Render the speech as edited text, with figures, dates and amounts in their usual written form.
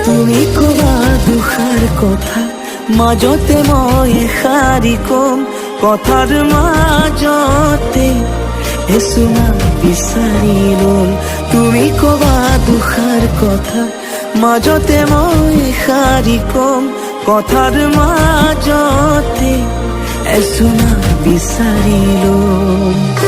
তুমি কবা দুখাৰ কথা মাজতে মই এষাৰি কম কথাৰ মাজতে এচুমা বিচাৰি লম তুমি কবা দুখাৰ কথা মাজতে মই এষাৰি কম কথাৰ মাজতে এচুমা বিচাৰি লম